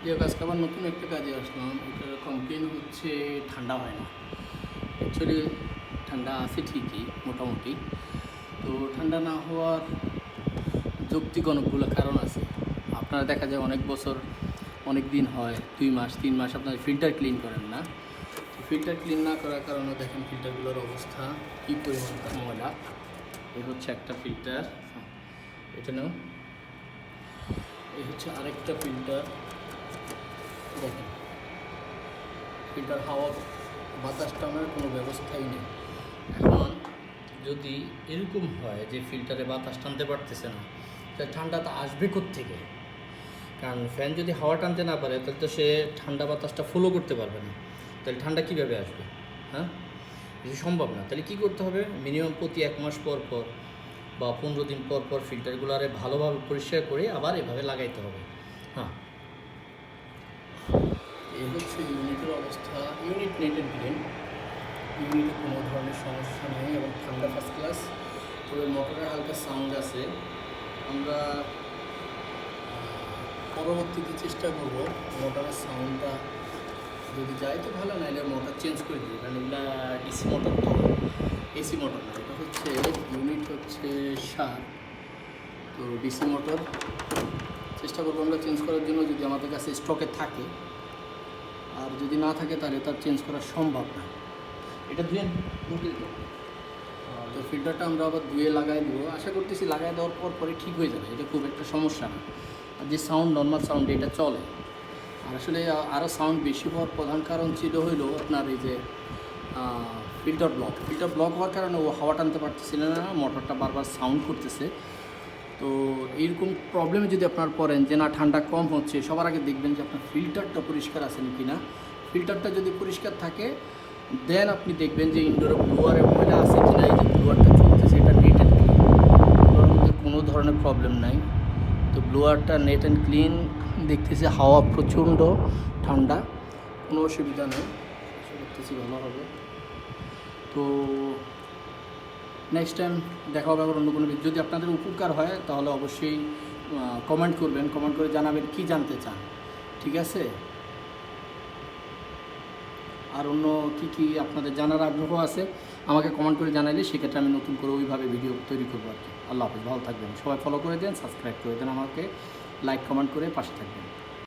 যে আজকে আবার নতুন একটা কাজে আসলাম। এটার কমপ্লেন হচ্ছে ঠান্ডা হয় না। অ্যাকচুয়ালি ঠান্ডা আছে ঠিকই মোটামুটি। তো ঠান্ডা না হওয়ার যৌক্তিক অনেকগুলো কারণ আছে। আপনারা দেখা যায় অনেক বছর অনেক দিন হয় 2 মাস 3 মাস আপনার ফিল্টার ক্লিন করেন না। তো ফিল্টার ক্লিন না করার কারণে দেখেন ফিল্টারগুলোর অবস্থা কী পরিমাণ ময়লা। এই হচ্ছে একটা ফিল্টার, এটা নাও। এই হচ্ছে আরেকটা ফিল্টার, দেখেন ফিল্টার হাওয়া বাতাস টানার কোনো ব্যবস্থাই নেই। এখন যদি এরকম হয় যে ফিল্টারে বাতাস টানতে পারতেছে না, তাহলে ঠান্ডাটা আসবে কোত্থেকে? কারণ ফ্যান যদি হাওয়া টানতে না পারে তাহলে তো সে ঠান্ডা বাতাসটা ফলো করতে পারবে না। তাহলে ঠান্ডা কীভাবে আসবে? হ্যাঁ, এটা সম্ভব না। তাহলে কী করতে হবে? মিনিমাম প্রতি 1 মাস পর পর বা 15 দিন পর পর ফিল্টারগুলো আরে ভালোভাবে পরিষ্কার করে আবার এভাবে লাগাইতে হবে। হ্যাঁ, এই হচ্ছে ইউনিটের অবস্থা। ইউনিট নেট অ্যান্ড ক্লিন, ইউনিটে কোনো ধরনের সমস্যা নেই এবং ঠান্ডা ফার্স্ট ক্লাস। তবে মোটরের হালকা সাউন্ড আছে। আমরা পরবর্তীতে চেষ্টা করব মোটরের সাউন্ডটা যদি যায় তো ভালো, নাহলে মোটর চেঞ্জ করে দিই। কারণ এগুলা ডিসি মোটর তো, এসি মোটর না। এটা হচ্ছে ইউনিট হচ্ছে 7, তো ডিসি মোটর। চেষ্টা করবো আমরা চেঞ্জ করার জন্য, যদি আমাদের কাছে স্টকে থাকে। আর যদি না থাকে তাহলে তার চেঞ্জ করা সম্ভব না। এটা ধুয়ে তো ফিল্টারটা আমরা আবার ধুয়ে লাগাই দেবো। আশা করতেছি লাগাই দেওয়ার পর পরে ঠিক হয়ে যাবে, এটা খুব একটা সমস্যা না। আর যে সাউন্ড, নর্মাল সাউন্ড, এটা চলে। আর আসলে আরও সাউন্ড বেশি হওয়ার প্রধান কারণ ছিল হইলো আপনার এই যে ফিল্টার ব্লক হওয়ার কারণে ও হাওয়া টানতে পারতেছিল না, মোটরটা বারবার সাউন্ড করতেছে। তো এইরকম প্রবলেমে যদি আপনার পড়েন যে না ঠান্ডা কম হচ্ছে, সবার আগে দেখবেন যে আপনার ফিল্টারটা পরিষ্কার আছে কি না। ফিল্টারটা যদি পরিষ্কার থাকে দেন আপনি দেখবেন যে ইনডোরে ব্লোয়ারে ময়লা আছে কি না। এই যে ব্লোয়ারটা চলতেছে এটা নেট অ্যান্ড ক্লিন, ব্লোয়ার মধ্যে কোনো ধরনের প্রবলেম নাই। তো ব্লোয়ারটা নেট অ্যান্ড ক্লিন, দেখতেছি হাওয়া প্রচণ্ড ঠান্ডা, কোনো অসুবিধা নেই। আশা করতেছি ভালো হবে। তো নেক্সট টাইম দেখা হবে আবার অন্য কোনো। যদি আপনাদের উপকার হয় তাহলে অবশ্যই কমেন্ট করবেন, কমেন্ট করে জানাবেন কী জানতে চান। ঠিক আছে? আর অন্য কী আপনাদের জানার আগ্রহ আছে আমাকে কমেন্ট করে জানাইলে সেক্ষেত্রে আমি নতুন করে ওইভাবে ভিডিও তৈরি করবো আর কি। আল্লাহ হাফেজ, ভালো থাকবেন সবাই। ফলো করে দেন, সাবস্ক্রাইব করে দেন আমাকে, লাইক কমেন্ট করে পাশে থাকবেন।